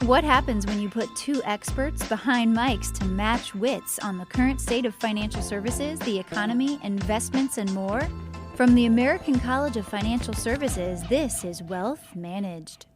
What happens when you put two experts behind mics to match wits on the current state of financial services, the economy, investments, and more? From the American College of Financial Services, this is Wealth Managed.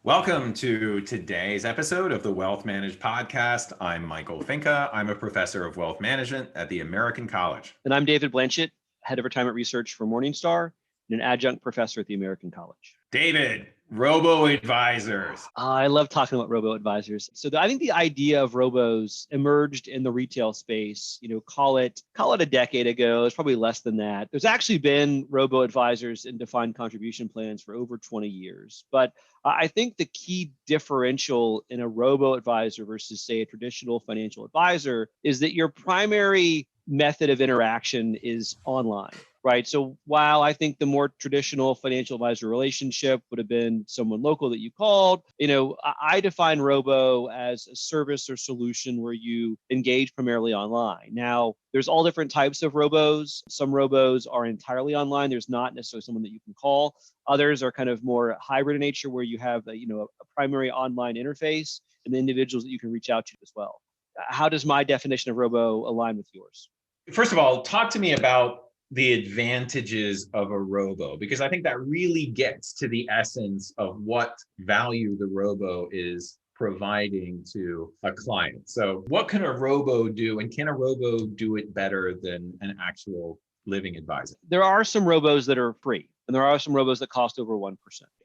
Welcome to today's episode of the Wealth Managed podcast. I'm Michael Finke. I'm a professor of wealth management at the American College. And I'm David Blanchett, head of retirement research for Morningstar and an adjunct professor at the American College. David, Robo-Advisors. I love talking about Robo-Advisors. So I think the idea of robos emerged in the retail space, call it a decade ago. It's probably less than that. There's actually been Robo-Advisors in defined contribution plans for over 20 years. But I think the key differential in a robo-advisor versus, say, a traditional financial advisor is that your primary method of interaction is online, right? So while I think the more traditional financial advisor relationship would have been someone local that you called, I define robo as a service or solution where you engage primarily online. Now, there's all different types of robos. Some robos are entirely online. There's not necessarily someone that you can call. Others are kind of more hybrid in nature where you have a primary online interface and the individuals that you can reach out to as well. How does my definition of robo align with yours? First of all, talk to me about the advantages of a robo, because I think that really gets to the essence of what value the robo is providing to a client. So what can a robo do, and can a robo do it better than an actual living advisor? There are some robos that are free, and there are some robos that cost over 1%.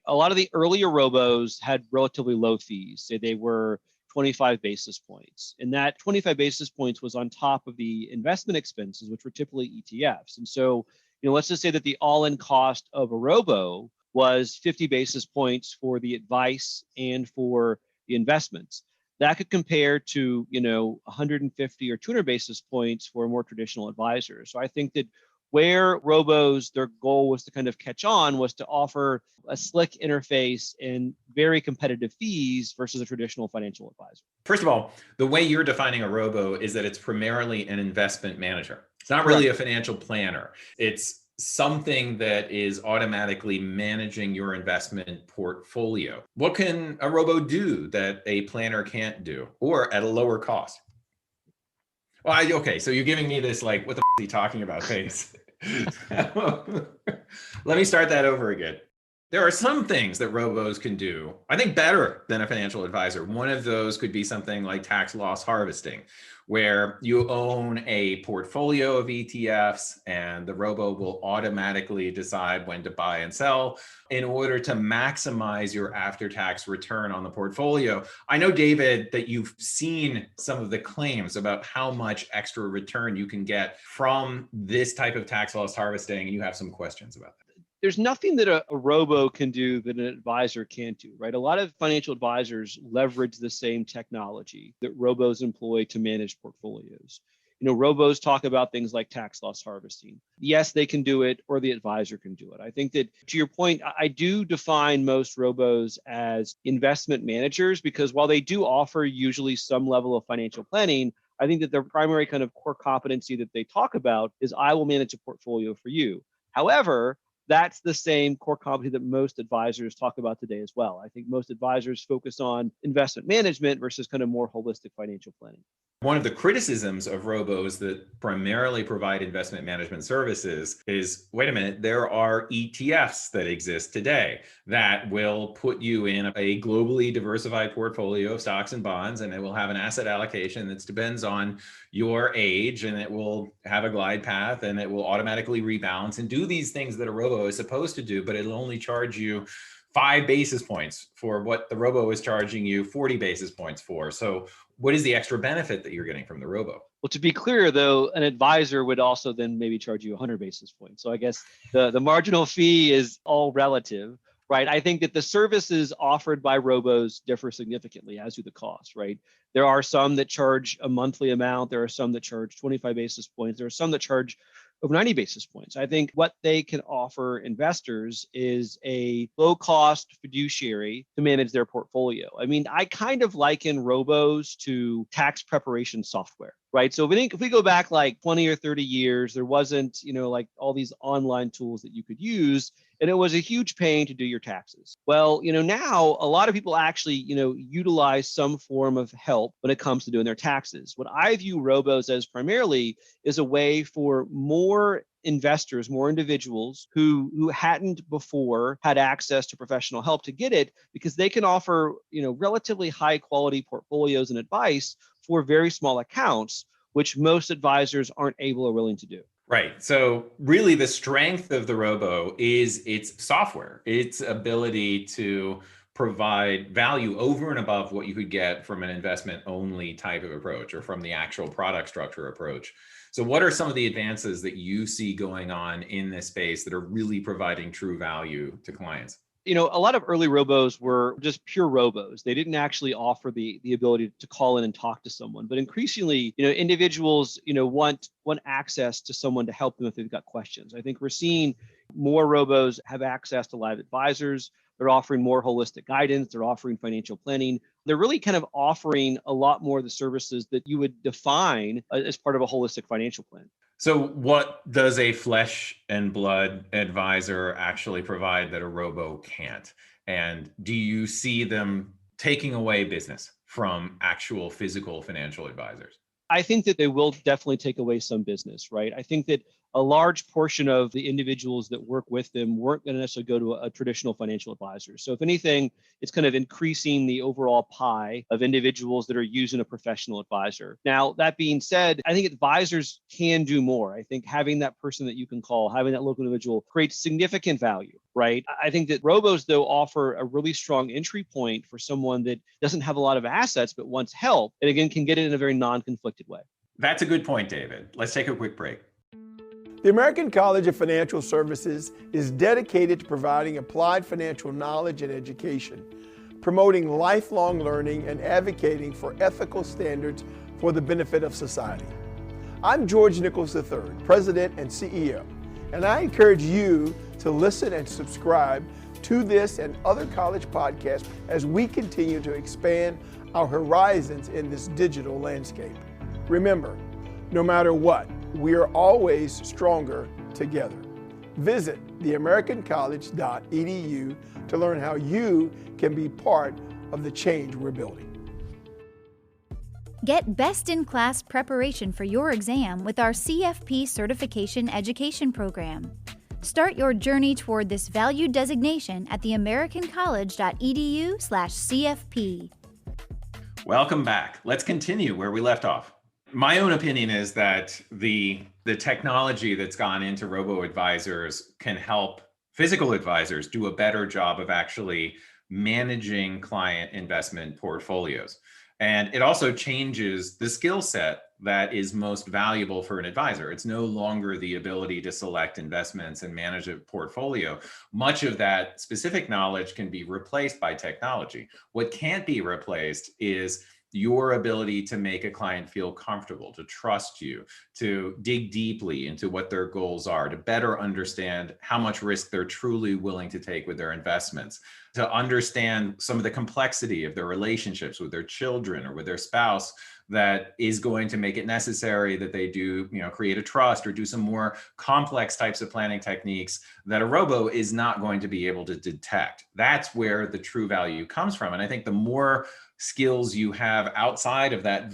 A lot of the earlier robos had relatively low fees. Say they were 25 basis points. And that 25 basis points was on top of the investment expenses, which were typically ETFs. And so, let's just say that the all-in cost of a robo was 50 basis points for the advice and for the investments. That could compare to, 150 or 200 basis points for a more traditional advisor. So I think that where robos, their goal was to kind of catch on was to offer a slick interface and very competitive fees versus a traditional financial advisor. First of all, the way you're defining a robo is that it's primarily an investment manager. It's not really a financial planner. It's something that is automatically managing your investment portfolio. What can a robo do that a planner can't do, or at a lower cost? Well, okay, so you're giving me this like, what the are you talking about face? Let me start that over again. There are some things that robos can do, I think, better than a financial advisor. One of those could be something like tax loss harvesting, where you own a portfolio of ETFs and the robo will automatically decide when to buy and sell in order to maximize your after-tax return on the portfolio. I know, David, that you've seen some of the claims about how much extra return you can get from this type of tax loss harvesting, and you have some questions about that. There's nothing that a robo can do that an advisor can't do, right? A lot of financial advisors leverage the same technology that robos employ to manage portfolios. Robos talk about things like tax loss harvesting. Yes, they can do it, or the advisor can do it. I think that, to your point, I do define most robos as investment managers, because while they do offer usually some level of financial planning, I think that their primary kind of core competency that they talk about is I will manage a portfolio for you. However, that's the same core competency that most advisors talk about today as well. I think most advisors focus on investment management versus kind of more holistic financial planning. One of the criticisms of robos that primarily provide investment management services is, wait a minute, there are ETFs that exist today that will put you in a globally diversified portfolio of stocks and bonds, and it will have an asset allocation that depends on your age, and it will have a glide path, and it will automatically rebalance and do these things that a robo is supposed to do, but it'll only charge you 5 basis points for what the robo is charging you 40 basis points for. So what is the extra benefit that you're getting from the robo? Well, to be clear, though, an advisor would also then maybe charge you 100 basis points. So I guess the marginal fee is all relative, right? I think that the services offered by robos differ significantly, as do the cost, right? There are some that charge a monthly amount. There are some that charge 25 basis points. There are some that charge over 90 basis points. I think what they can offer investors is a low-cost fiduciary to manage their portfolio. I mean, I kind of liken robos to tax preparation software, right? So if we go back like 20 or 30 years, there wasn't, like all these online tools that you could use. and it was a huge pain to do your taxes. Well, now a lot of people actually, utilize some form of help when it comes to doing their taxes. What I view robos as primarily is a way for more investors, more individuals who hadn't before had access to professional help to get it, because they can offer, relatively high quality portfolios and advice for very small accounts, which most advisors aren't able or willing to do. Right. So really the strength of the Robo is its software, its ability to provide value over and above what you could get from an investment only type of approach or from the actual product structure approach. So what are some of the advances that you see going on in this space that are really providing true value to clients? A lot of early robos were just pure robos. They didn't actually offer the ability to call in and talk to someone. But increasingly, individuals, want access to someone to help them if they've got questions. I think we're seeing more robos have access to live advisors. They're offering more holistic guidance. They're offering financial planning. They're really kind of offering a lot more of the services that you would define as part of a holistic financial plan. So what does a flesh and blood advisor actually provide that a robo can't? And do you see them taking away business from actual physical financial advisors? I think that they will definitely take away some business, right? I think that a large portion of the individuals that work with them weren't going to necessarily go to a traditional financial advisor. So if anything, it's kind of increasing the overall pie of individuals that are using a professional advisor. Now, that being said, I think advisors can do more. I think having that person that you can call, having that local individual creates significant value, right? I think that robos, though, offer a really strong entry point for someone that doesn't have a lot of assets but wants help, and again, can get it in a very non-conflicted way. That's a good point, David. Let's take a quick break. The American College of Financial Services is dedicated to providing applied financial knowledge and education, promoting lifelong learning, and advocating for ethical standards for the benefit of society. I'm George Nichols III, President and CEO, and I encourage you to listen and subscribe to this and other college podcasts as we continue to expand our horizons in this digital landscape. Remember, no matter what, we are always stronger together. Visit theamericancollege.edu to learn how you can be part of the change we're building. Get best-in-class preparation for your exam with our CFP Certification Education Program. Start your journey toward this valued designation at theamericancollege.edu/CFP. Welcome back. Let's continue where we left off. My own opinion is that the technology that's gone into robo-advisors can help physical advisors do a better job of actually managing client investment portfolios. And it also changes the skill set that is most valuable for an advisor. It's no longer the ability to select investments and manage a portfolio. Much of that specific knowledge can be replaced by technology. What can't be replaced is your ability to make a client feel comfortable, to trust you, to dig deeply into what their goals are, to better understand how much risk they're truly willing to take with their investments, to understand some of the complexity of their relationships with their children or with their spouse that is going to make it necessary that they do, create a trust or do some more complex types of planning techniques that a robo is not going to be able to detect. That's where the true value comes from. And I think the more skills you have outside of that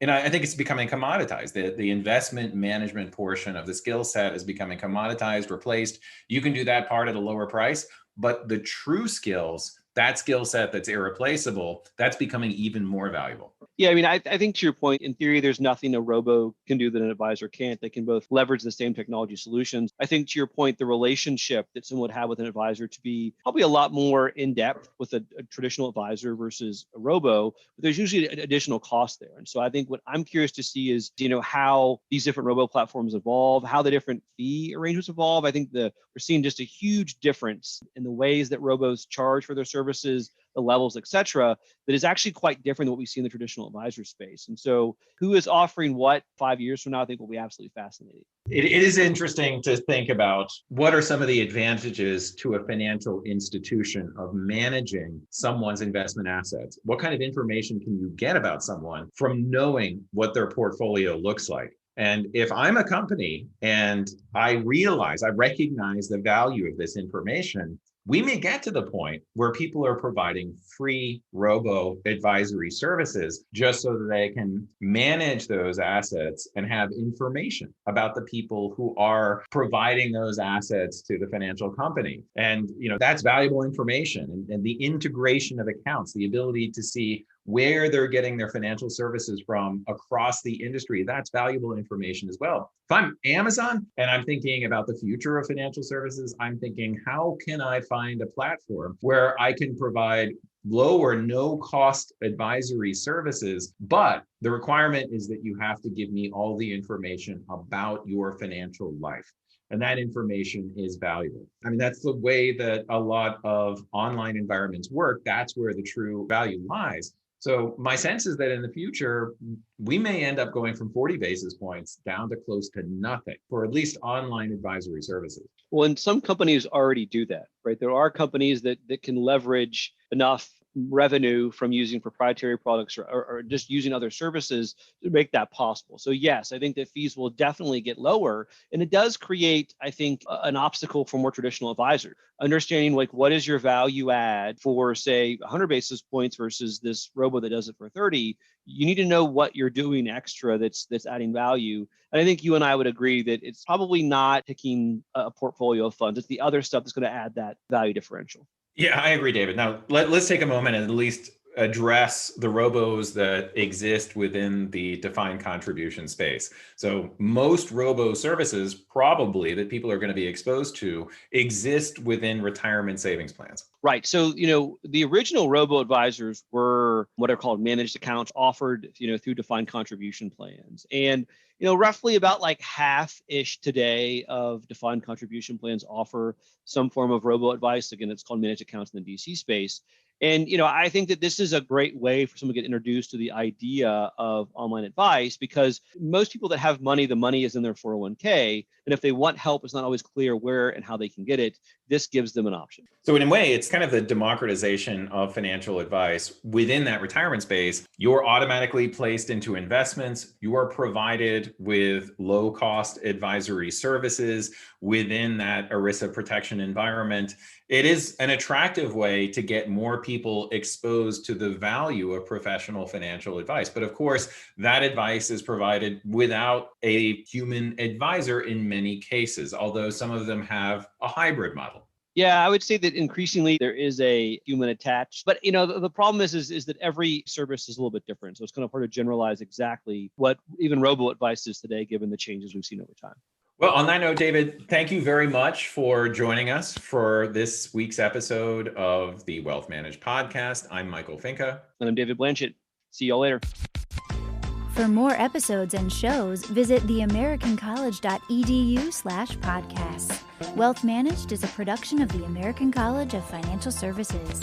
and I think it's becoming commoditized. The investment management portion of the skill set is becoming commoditized, replaced. You can do that part at a lower price, but the true skills, that skill set that's irreplaceable, that's becoming even more valuable. Yeah, I mean, I think to your point, in theory, there's nothing a robo can do that an advisor can't. They can both leverage the same technology solutions. I think to your point, the relationship that someone would have with an advisor to be probably a lot more in depth with a traditional advisor versus a robo, but there's usually an additional cost there. And so I think what I'm curious to see is, how these different robo platforms evolve, how the different fee arrangements evolve. I think we're seeing just a huge difference in the ways that robos charge for their services, the levels, et cetera, that is actually quite different than what we see in the traditional advisor space. And so who is offering what 5 years from now, I think will be absolutely fascinating. It is interesting to think about what are some of the advantages to a financial institution of managing someone's investment assets. What kind of information can you get about someone from knowing what their portfolio looks like? And if I'm a company and I recognize the value of this information, we may get to the point where people are providing free robo-advisory services just so that they can manage those assets and have information about the people who are providing those assets to the financial company. And that's valuable information, and the integration of accounts, the ability to see where they're getting their financial services from across the industry, that's valuable information as well. If I'm Amazon and I'm thinking about the future of financial services, I'm thinking, how can I find a platform where I can provide low or no cost advisory services, but the requirement is that you have to give me all the information about your financial life. And that information is valuable. I mean, that's the way that a lot of online environments work. That's where the true value lies. So my sense is that in the future, we may end up going from 40 basis points down to close to nothing for at least online advisory services. Well, and some companies already do that, right? There are companies that can leverage enough revenue from using proprietary products or just using other services to make that possible. So yes, I think that fees will definitely get lower. And it does create, I think, an obstacle for more traditional advisors. Understanding what is your value add for, say, 100 basis points versus this robo that does it for 30. You need to know what you're doing extra that's adding value. And I think you and I would agree that it's probably not picking a portfolio of funds. It's the other stuff that's going to add that value differential. Yeah, I agree, David. Now, let's take a moment and at least address the robos that exist within the defined contribution space. So most robo services probably that people are going to be exposed to exist within retirement savings plans. Right. So, the original robo-advisors were what are called managed accounts offered, through defined contribution plans. And, roughly about half-ish today of defined contribution plans offer some form of robo-advice. Again, it's called managed accounts in the DC space. And, I think that this is a great way for someone to get introduced to the idea of online advice, because most people that have money, the money is in their 401k. And if they want help, it's not always clear where and how they can get it. This gives them an option. So in a way, it's kind of the democratization of financial advice within that retirement space. You're automatically placed into investments. You are provided with low-cost advisory services within that ERISA protection environment. It is an attractive way to get more people exposed to the value of professional financial advice. But of course, that advice is provided without a human advisor in many cases, although some of them have a hybrid model. Yeah, I would say that increasingly there is a human attached, but the problem is that every service is a little bit different. So it's kind of hard to generalize exactly what even robo-advice is today, given the changes we've seen over time. Well, on that note, David, thank you very much for joining us for this week's episode of the Wealth Managed Podcast. I'm Michael Finke. And I'm David Blanchett. See y'all later. For more episodes and shows, visit theamericancollege.edu/podcasts. Wealth Managed is a production of the American College of Financial Services.